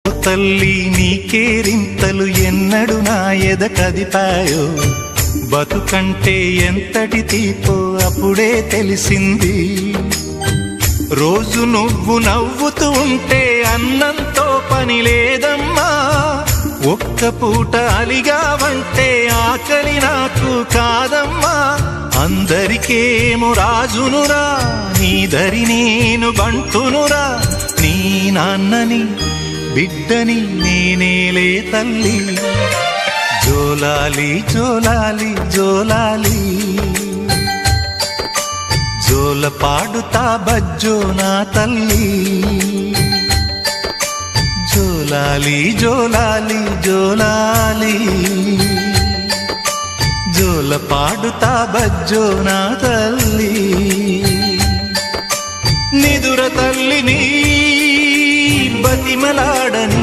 తల్లి నీకేరింతలు ఎన్నడు నా ఎద కదిపాయో, బతుకంటే ఎంతటి తీపో అప్పుడే తెలిసింది. రోజు నువ్వు నవ్వుతూ ఉంటే అన్నంతో పని లేదమ్మా, ఒక్క పూట అలిగావంటే ఆకలి నాకు కాదమ్మా. అందరికేమో రాజునురా, నీ దరి నేను బంటునురా, నీ నాన్నని బిడ్డని నేనేలే తల్లి. జోలాలి జోలాలి జోలాలి, జోల పాడుతా బజ్జో నా తల్లి. జోలాలి జోలాలి జోలాలి, జోల పాడుతా బజ్జో నా తల్లి. నిదుర తల్లిని బతిమలాడని